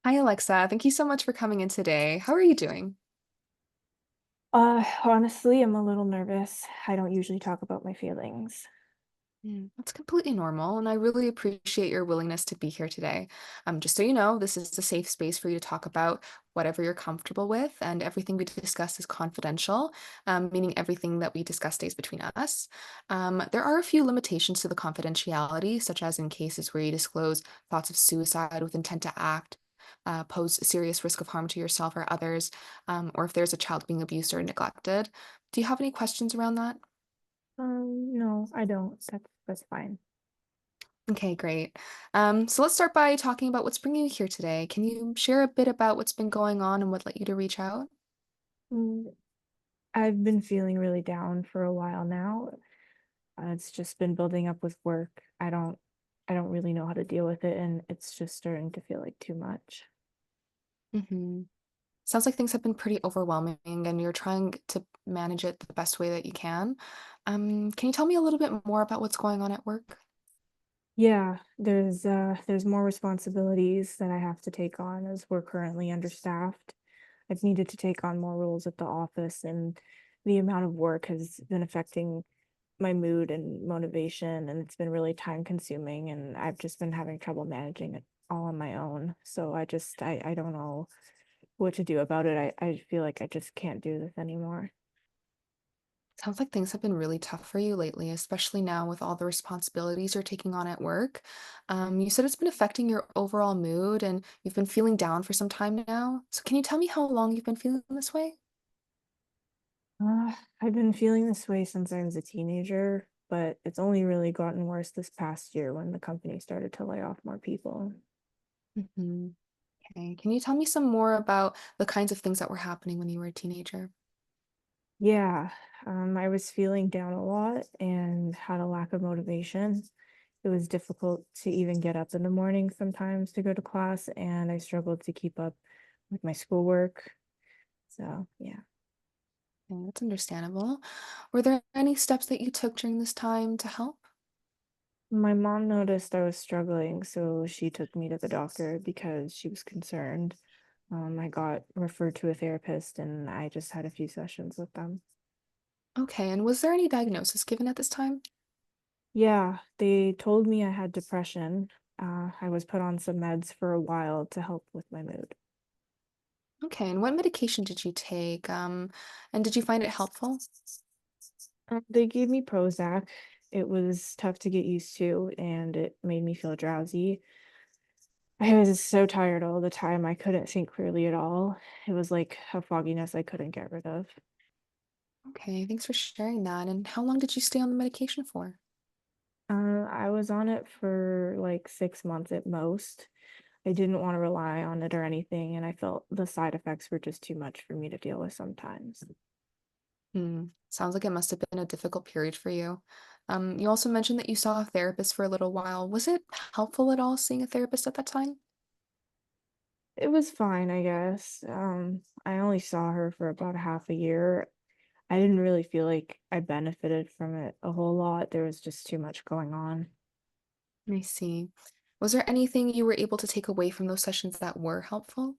Hi, Alexa. Thank you so much for coming in today. How are you doing? Honestly, I'm a little nervous. I don't usually talk about my feelings. That's completely normal, and I really appreciate your willingness to be here today. Just so you know, this is a safe space for you to talk about whatever you're comfortable with, and everything we discuss is confidential, meaning everything that we discuss stays between us. There are a few limitations to the confidentiality, such as in cases where you disclose thoughts of suicide with intent to act. Pose a serious risk of harm to yourself or others, or if there's a child being abused or neglected. Do you have any questions around that? No, I don't. That's fine. Okay, great. So let's start by talking about what's bringing you here today. Can you share a bit about what's been going on and what led you to reach out? Mm, I've been feeling really down for a while now. It's just been building up with work. I don't really know how to deal with it, and it's just starting to feel like too much. hmm Sounds like things have been pretty overwhelming and you're trying to manage it the best way that you can. Can you tell me a little bit more about what's going on at work? Yeah, there's more responsibilities that I have to take on as we're currently understaffed. I've needed to take on more roles at the office, and the amount of work has been affecting my mood and motivation, and it's been really time consuming, and I've just been having trouble managing it all on my own. So I don't know what to do about it. I feel like I just can't do this anymore. Sounds like things have been really tough for you lately, especially now with all the responsibilities you're taking on at work. You said it's been affecting your overall mood and you've been feeling down for some time now. So, can you tell me how long you've been feeling this way? I've been feeling this way since I was a teenager, but it's only really gotten worse this past year when the company started to lay off more people. Mhm. Okay. Can you tell me some more about the kinds of things that were happening when you were a teenager? Yeah, I was feeling down a lot and had a lack of motivation. It was difficult to even get up in the morning sometimes to go to class, and I struggled to keep up with my schoolwork. So, yeah. Yeah, that's understandable. Were there any steps that you took during this time to help? My mom noticed I was struggling, so she took me to the doctor because she was concerned. I got referred to a therapist, and I just had a few sessions with them. Okay, and was there any diagnosis given at this time? Yeah, they told me I had depression. I was put on some meds for a while to help with my mood. Okay, and what medication did you take? And did you find it helpful? They gave me Prozac. It was tough to get used to, and it made me feel drowsy. I was so tired all the time. I couldn't think clearly at all. It was like a fogginess I couldn't get rid of. Okay, thanks for sharing that. And how long did you stay on the medication for? I was on it for like 6 months at most. I didn't want to rely on it or anything, and I felt the side effects were just too much for me to deal with sometimes. Sounds like it must have been a difficult period for you. You also mentioned that you saw a therapist for a little while. Was it helpful at all seeing a therapist at that time? It was fine, I guess. I only saw her for about half a year. I didn't really feel like I benefited from it a whole lot. There was just too much going on. I see. Was there anything you were able to take away from those sessions that were helpful?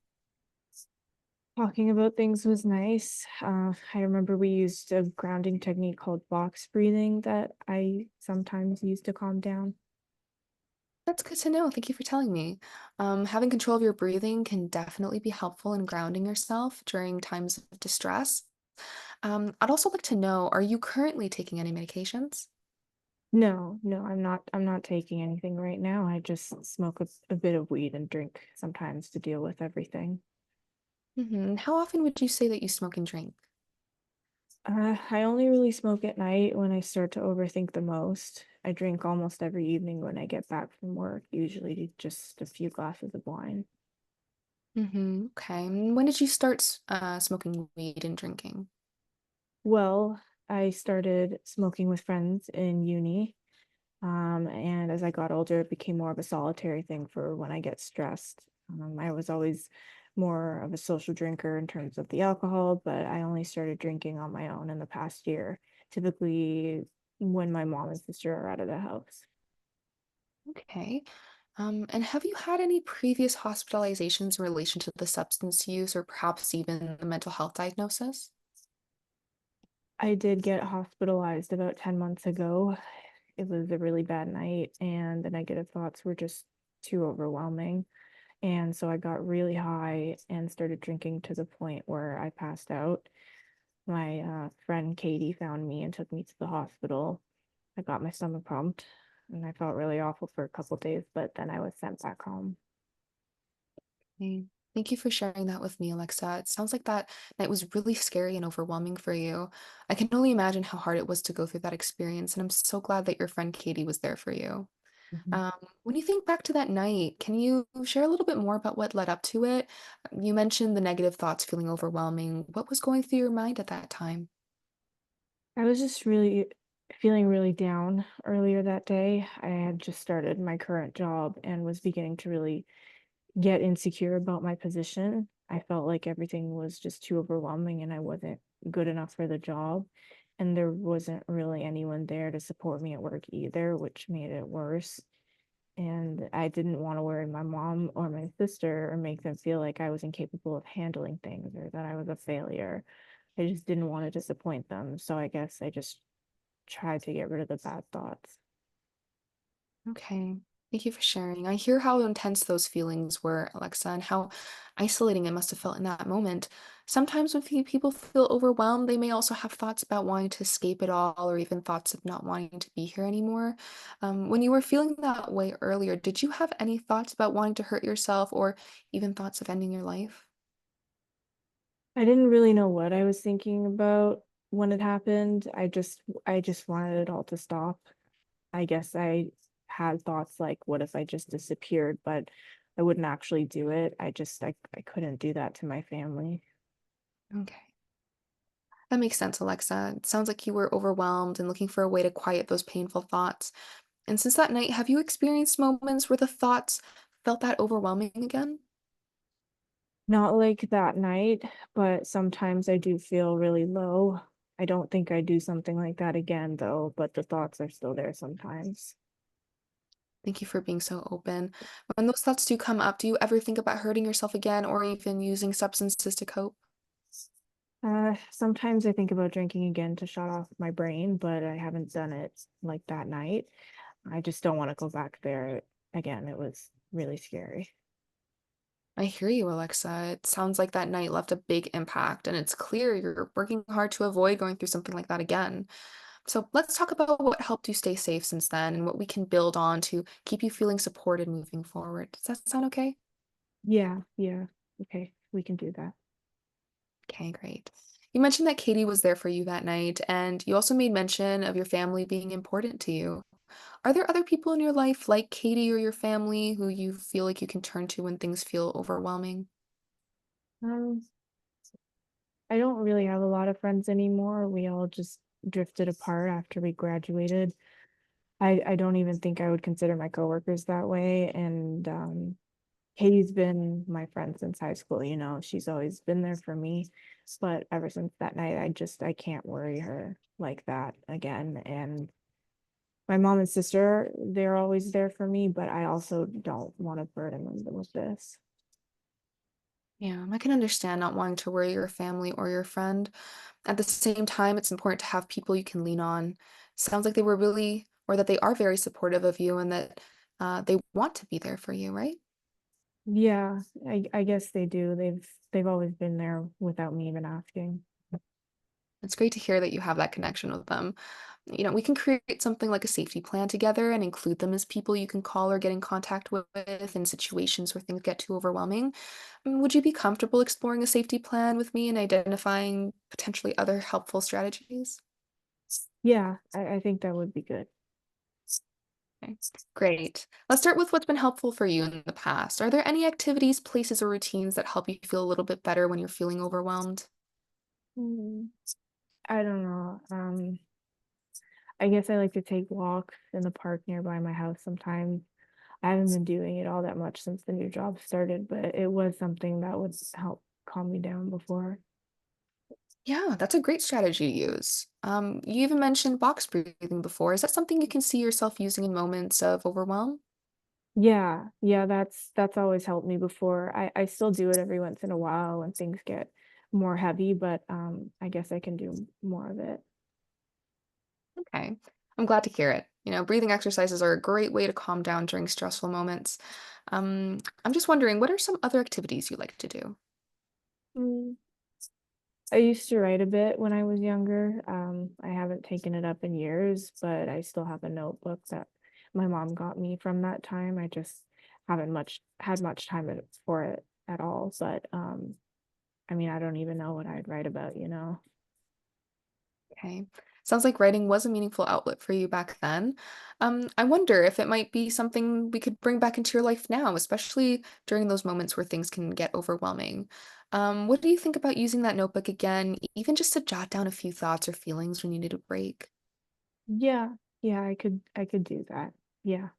Talking about things was nice. I remember we used a grounding technique called box breathing that I sometimes use to calm down. That's good to know. Thank you for telling me. Having control of your breathing can definitely be helpful in grounding yourself during times of distress. I'd also like to know, are you currently taking any medications? No, no, I'm not taking anything right now. I just smoke a bit of weed and drink sometimes to deal with everything. How often would you say that you smoke and drink? I only really smoke at night when I start to overthink the most. I drink almost every evening when I get back from work, usually just a few glasses of wine. Okay. And when did you start smoking weed and drinking? Well, I started smoking with friends in uni. And as I got older, it became more of a solitary thing for when I get stressed. I was always more of a social drinker in terms of the alcohol, but I only started drinking on my own in the past year, typically when my mom and sister are out of the house. Okay. And have you had any previous hospitalizations in relation to the substance use or perhaps even the mental health diagnosis? I did get hospitalized about 10 months ago. It was a really bad night, and the negative thoughts were just too overwhelming. And so I got really high and started drinking to the point where I passed out. My friend Katie found me and took me to the hospital. I got my stomach pumped and I felt really awful for a couple days, but then I was sent back home. Okay. Thank you for sharing that with me, Alexa. It sounds like that night was really scary and overwhelming for you. I can only imagine how hard it was to go through that experience, and I'm so glad that your friend Katie was there for you. Mhm. Um, when you think back to that night, can you share a little bit more about what led up to it? You mentioned the negative thoughts feeling overwhelming. What was going through your mind at that time? I was just really feeling really down earlier that day. I had just started my current job and was beginning to really get insecure about my position. I felt like everything was just too overwhelming and I wasn't good enough for the job. And there wasn't really anyone there to support me at work either, which made it worse. And I didn't want to worry my mom or my sister or make them feel like I was incapable of handling things or that I was a failure. I just didn't want to disappoint them. So I guess I just tried to get rid of the bad thoughts. Okay. Thank you for sharing. I hear how intense those feelings were, Alexa, and how isolating it must have felt in that moment. Sometimes when people feel overwhelmed, they may also have thoughts about wanting to escape it all or even thoughts of not wanting to be here anymore. When you were feeling that way earlier, did you have any thoughts about wanting to hurt yourself or even thoughts of ending your life? I didn't really know what I was thinking about when it happened. I just wanted it all to stop. I guess I had thoughts like, what if I just disappeared, but I wouldn't actually do it. I couldn't do that to my family. Okay. That makes sense, Alexa. It sounds like you were overwhelmed and looking for a way to quiet those painful thoughts. And since that night, have you experienced moments where the thoughts felt that overwhelming again? Not like that night, but sometimes I do feel really low. I don't think I do something like that again though, but the thoughts are still there sometimes. Thank you for being so open. When those thoughts do come up, do you ever think about hurting yourself again or even using substances to cope? Sometimes I think about drinking again to shut off my brain, but I haven't done it like that night. I just don't want to go back there again. It was really scary. I hear you, Alexa. It sounds like that night left a big impact, and it's clear you're working hard to avoid going through something like that again. So let's talk about what helped you stay safe since then and what we can build on to keep you feeling supported moving forward. Does that sound okay? Yeah, yeah. Okay, we can do that. Okay, great. You mentioned that Katie was there for you that night, and you also made mention of your family being important to you. Are there other people in your life, like Katie or your family, who you feel like you can turn to when things feel overwhelming? Um, I don't really have a lot of friends anymore. We all just drifted apart after we graduated. I don't even think I would consider my coworkers that way. And Katie's been my friend since high school, she's always been there for me. But ever since that night, I can't worry her like that again. And my mom and sister, they're always there for me, but I also don't want to burden them with this. Yeah, I can understand not wanting to worry your family or your friend. At the same time, it's important to have people you can lean on. Sounds like they were really, or that they are very supportive of you and that they want to be there for you, right? Yeah, I guess they do. They've always been there without me even asking. It's great to hear that you have that connection with them. We can create something like a safety plan together and include them as people you can call or get in contact with in situations where things get too overwhelming. Would you be comfortable exploring a safety plan with me and identifying potentially other helpful strategies? Yeah, I think that would be good. Okay, great. Let's start with what's been helpful for you in the past. Are there any activities, places, or routines that help you feel a little bit better when you're feeling overwhelmed? Mm, I don't know. I guess I like to take walks in the park nearby my house sometimes. I haven't been doing it all that much since the new job started, but it was something that would help calm me down before. Yeah, that's a great strategy to use. You even mentioned box breathing before. Is that something you can see yourself using in moments of overwhelm? Yeah, yeah, that's always helped me before. I still do it every once in a while when things get more heavy, but, I guess I can do more of it. Okay. I'm glad to hear it. Breathing exercises are a great way to calm down during stressful moments. I'm just wondering, what are some other activities you like to do? Mm. I used to write a bit when I was younger. I haven't taken it up in years, but I still have a notebook that my mom got me from that time. I just haven't much time for it at all. But I mean, I don't even know what I'd write about, you know? Okay. Sounds like writing was a meaningful outlet for you back then. I wonder if it might be something we could bring back into your life now, especially during those moments where things can get overwhelming. What do you think about using that notebook again, even just to jot down a few thoughts or feelings when you need a break? Yeah, yeah, I could do that. Yeah.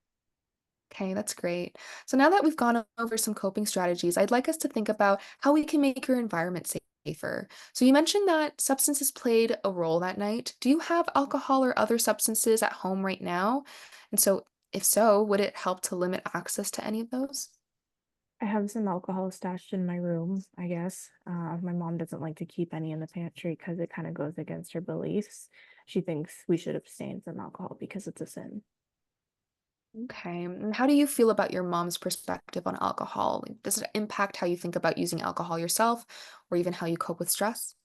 Okay, that's great. So now that we've gone over some coping strategies, I'd like us to think about how we can make your environment safer. So you mentioned that substances played a role that night. Do you have alcohol or other substances at home right now? And so, if so, would it help to limit access to any of those? I have some alcohol stashed in my room, I guess. My mom doesn't like to keep any in the pantry because it kind of goes against her beliefs. She thinks we should abstain from alcohol because it's a sin. Okay. And how do you feel about your mom's perspective on alcohol? Like, does it impact how you think about using alcohol yourself or even how you cope with stress?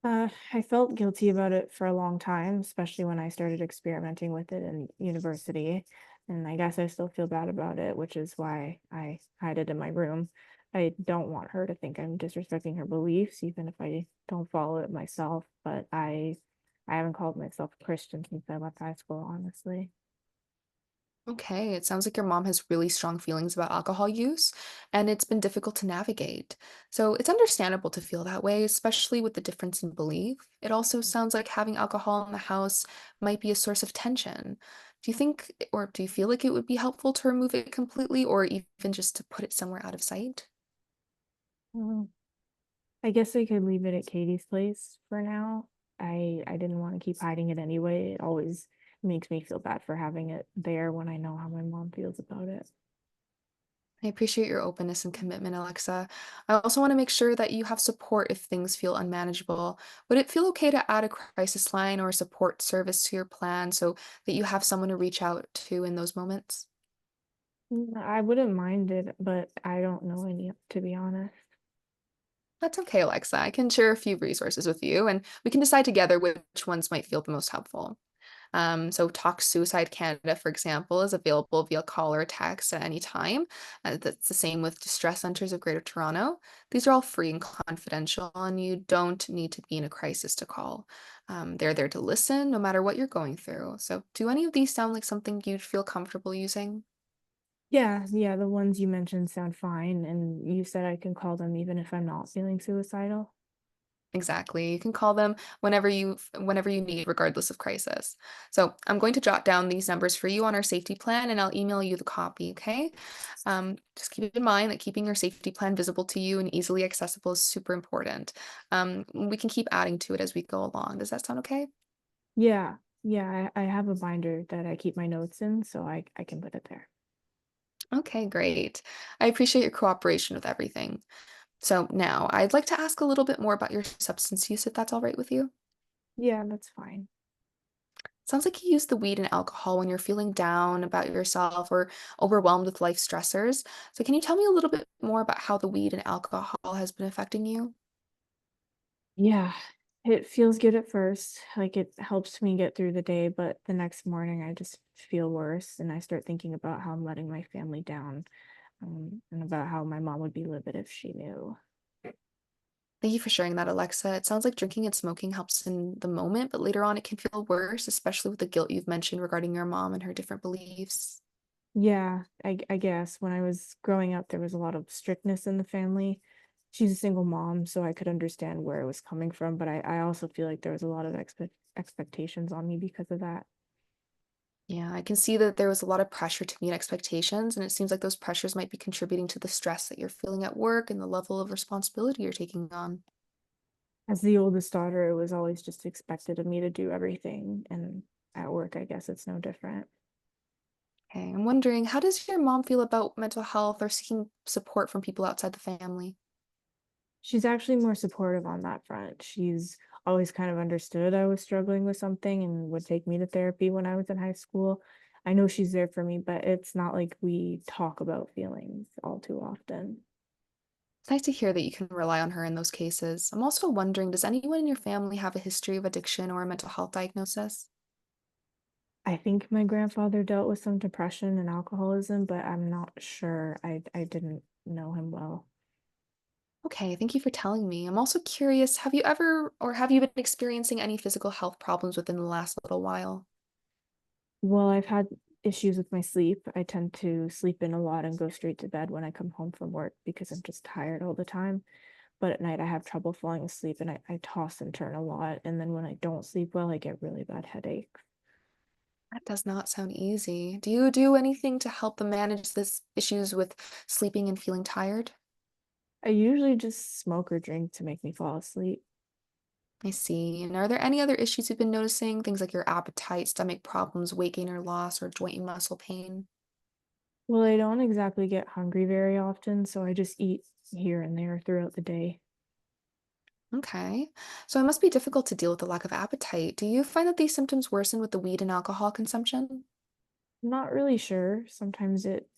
I felt guilty about it for a long time, especially when I started experimenting with it in university. And I guess I still feel bad about it, which is why I hide it in my room. I don't want her to think I'm disrespecting her beliefs, even if I don't follow it myself. But I haven't called myself a Christian since I left high school, honestly. Okay, it sounds like your mom has really strong feelings about alcohol use, and it's been difficult to navigate. So it's understandable to feel that way, especially with the difference in belief. It also sounds like having alcohol in the house might be a source of tension. Do you think, or do you feel like it would be helpful to remove it completely, or even just to put it somewhere out of sight? Mm. I guess I could leave it at Katie's place for now. I didn't want to keep hiding it anyway. It always makes me feel bad for having it there when I know how my mom feels about it. I appreciate your openness and commitment, Alexa. I also want to make sure that you have support if things feel unmanageable. Would it feel okay to add a crisis line or a support service to your plan so that you have someone to reach out to in those moments? I wouldn't mind it, but I don't know any, to be honest. That's okay, Alexa. I can share a few resources with you, and we can decide together which ones might feel the most helpful. So Talk Suicide Canada, for example, is available via call or text at any time. That's the same with Distress Centres of Greater Toronto. These are all free and confidential, and you don't need to be in a crisis to call. They're there to listen no matter what you're going through. So, do any of these sound like something you'd feel comfortable using? Yeah, yeah, the ones you mentioned sound fine, and you said I can call them even if I'm not feeling suicidal. Exactly. You can call them whenever you need, regardless of crisis. So I'm going to jot down these numbers for you on our safety plan, and I'll email you the copy. Okay. Just keep in mind that keeping your safety plan visible to you and easily accessible is super important. We can keep adding to it as we go along. Does that sound okay? Yeah, yeah, I have a binder that I keep my notes in, so I can put it there. Okay, great. I appreciate your cooperation with everything. So now I'd like to ask a little bit more about your substance use, if that's all right with you. Yeah, that's fine. Sounds like you use the weed and alcohol when you're feeling down about yourself or overwhelmed with life stressors. So, can you tell me a little bit more about how the weed and alcohol has been affecting you? Yeah, it feels good at first, like it helps me get through the day, but the next morning I just feel worse and I start thinking about how I'm letting my family down, and about how my mom would be livid if she knew. Thank you for sharing that, Alexa. It sounds like drinking and smoking helps in the moment, but later on it can feel worse, especially with the guilt you've mentioned regarding your mom and her different beliefs. Yeah, I guess when I was growing up, there was a lot of strictness in the family. She's a single mom, so I could understand where it was coming from, but I also feel like there was a lot of expectations on me because of that. Yeah, I can see that there was a lot of pressure to meet expectations, and it seems like those pressures might be contributing to the stress that you're feeling at work and the level of responsibility you're taking on. As the oldest daughter, it was always just expected of me to do everything, and at work, I guess it's no different. Okay, I'm wondering, how does your mom feel about mental health or seeking support from people outside the family? She's actually more supportive on that front. She's always kind of understood I was struggling with something and would take me to therapy when I was in high school. I know she's there for me, but it's not like we talk about feelings all too often. It's nice to hear that you can rely on her in those cases. I'm also wondering, does anyone in your family have a history of addiction or a mental health diagnosis? I think my grandfather dealt with some depression and alcoholism, but I'm not sure. I didn't know him well. Okay, thank you for telling me. I'm also curious, have you ever or have you been experiencing any physical health problems within the last little while? Well, I've had issues with my sleep. I tend to sleep in a lot and go straight to bed when I come home from work because I'm just tired all the time. But at night, I have trouble falling asleep and I toss and turn a lot. And then when I don't sleep well, I get really bad headaches. That does not sound easy. Do you do anything to help them manage this issues with sleeping and feeling tired? I usually just smoke or drink to make me fall asleep. I see. And are there any other issues you've been noticing? Things like your appetite, stomach problems, weight gain or loss, or joint and muscle pain? Well, I don't exactly get hungry very often, so I just eat here and there throughout the day. Okay. So it must be difficult to deal with the lack of appetite. Do you find that these symptoms worsen with the weed and alcohol consumption? I'm not really sure. Sometimes it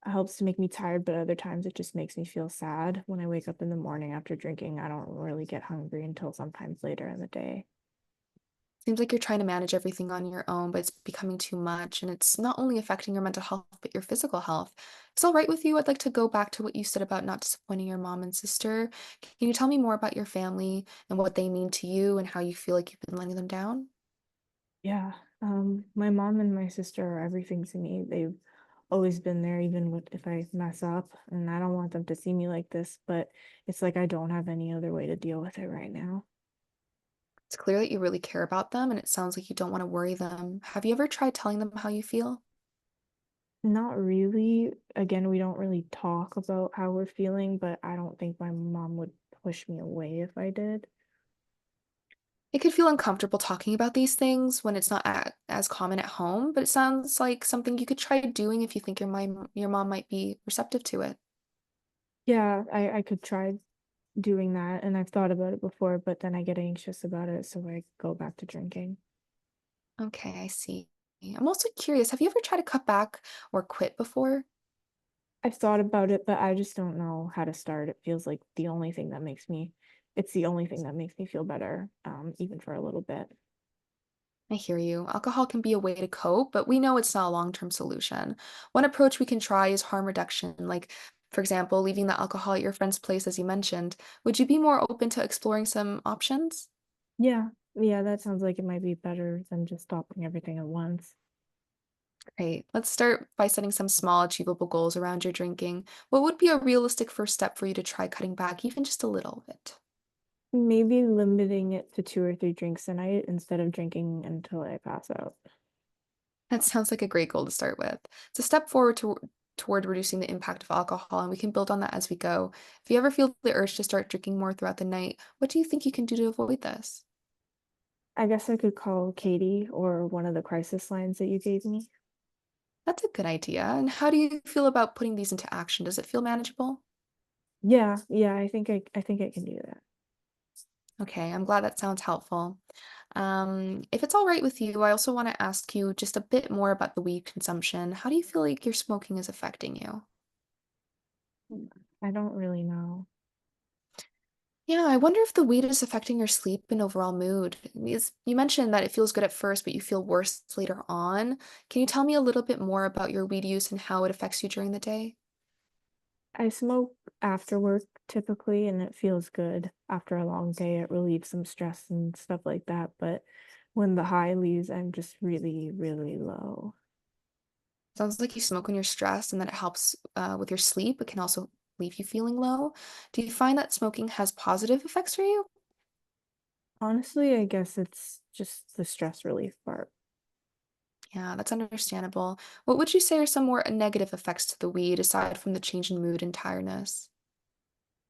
helps to make me tired, but other times it just makes me feel sad. When I wake up in the morning after drinking, I don't really get hungry until sometimes later in the day. Seems like you're trying to manage everything on your own, but it's becoming too much, and it's not only affecting your mental health, but your physical health. It's all right with you. I'd like to go back to what you said about not disappointing your mom and sister. Can you tell me more about your family and what they mean to you and how you feel like you've been letting them down? Yeah, my mom and my sister are everything to me. They've always been there, even with if I mess up, and I don't want them to see me like this, but it's like I don't have any other way to deal with it right now. It's clear that you really care about them, and it sounds like you don't want to worry them. Have you ever tried telling them how you feel? Not really. Again, we don't really talk about how we're feeling, but I don't think my mom would push me away if I did. It could feel uncomfortable talking about these things when it's not as common at home, but it sounds like something you could try doing if you think your mom might be receptive to it. Yeah, I could try doing that, and I've thought about it before, but then I get anxious about it, so I go back to drinking. Okay, I see. I'm also curious, have you ever tried to cut back or quit before? I've thought about it, but I just don't know how to start. It feels like it's the only thing that makes me feel better, even for a little bit. I hear you. Alcohol can be a way to cope, but we know it's not a long-term solution. One approach we can try is harm reduction, like, for example, leaving the alcohol at your friend's place, as you mentioned. Would you be more open to exploring some options? Yeah, yeah, that sounds like it might be better than just stopping everything at once. Great. Let's start by setting some small, achievable goals around your drinking. What would be a realistic first step for you to try cutting back, even just a little bit? Maybe limiting it to 2 or 3 drinks a night instead of drinking until I pass out. That sounds like a great goal to start with. It's a step forward toward reducing the impact of alcohol, and we can build on that as we go. If you ever feel the urge to start drinking more throughout the night, what do you think you can do to avoid this? I guess I could call Katie or one of the crisis lines that you gave me. That's a good idea. And how do you feel about putting these into action? Does it feel manageable? Yeah, yeah, I think I can do that. Okay, I'm glad that sounds helpful. If it's all right with you, I also want to ask you just a bit more about the weed consumption. How do you feel like your smoking is affecting you? I don't really know. Yeah, I wonder if the weed is affecting your sleep and overall mood. You mentioned that it feels good at first, but you feel worse later on. Can you tell me a little bit more about your weed use and how it affects you during the day? I smoke after work typically, and it feels good after a long day. It relieves some stress and stuff like that. But when the high leaves, I'm just really, really low. Sounds like you smoke when you're stressed and that it helps with your sleep. It can also leave you feeling low. Do you find that smoking has positive effects for you? Honestly, I guess it's just the stress relief part. Yeah, that's understandable. What would you say are some more negative effects to the weed aside from the change in mood and tiredness?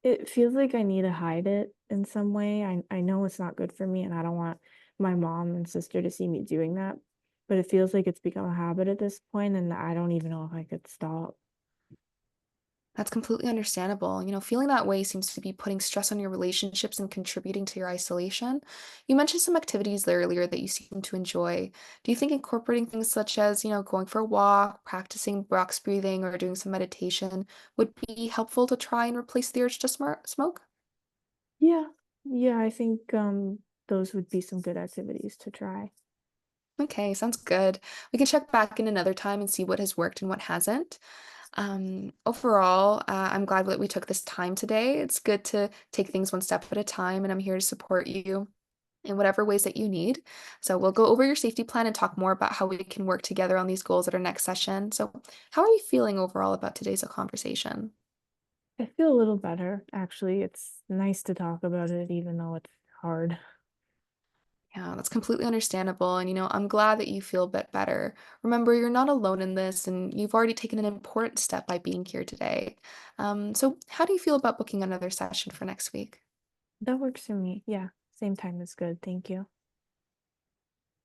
It feels like I need to hide it in some way. I know it's not good for me, and I don't want my mom and sister to see me doing that. but it feels like it's become a habit at this point, and I don't even know if I could stop. That's completely understandable. Feeling that way seems to be putting stress on your relationships and contributing to your isolation. You mentioned some activities there earlier that you seem to enjoy. Do you think incorporating things such as, going for a walk, practicing box breathing, or doing some meditation would be helpful to try and replace the urge to smoke? Yeah. Yeah, I think, those would be some good activities to try. Okay, sounds good. We can check back in another time and see what has worked and what hasn't. Overall, I'm glad that we took this time today. It's good to take things one step at a time, and I'm here to support you in whatever ways that you need. So we'll go over your safety plan and talk more about how we can work together on these goals at our next session. So, how are you feeling overall about today's conversation? I feel a little better, actually. It's nice to talk about it even though it's hard. Yeah, that's completely understandable. And, I'm glad that you feel a bit better. Remember, you're not alone in this, and you've already taken an important step by being here today. So, how do you feel about booking another session for next week? That works for me. Yeah, same time is good, thank you.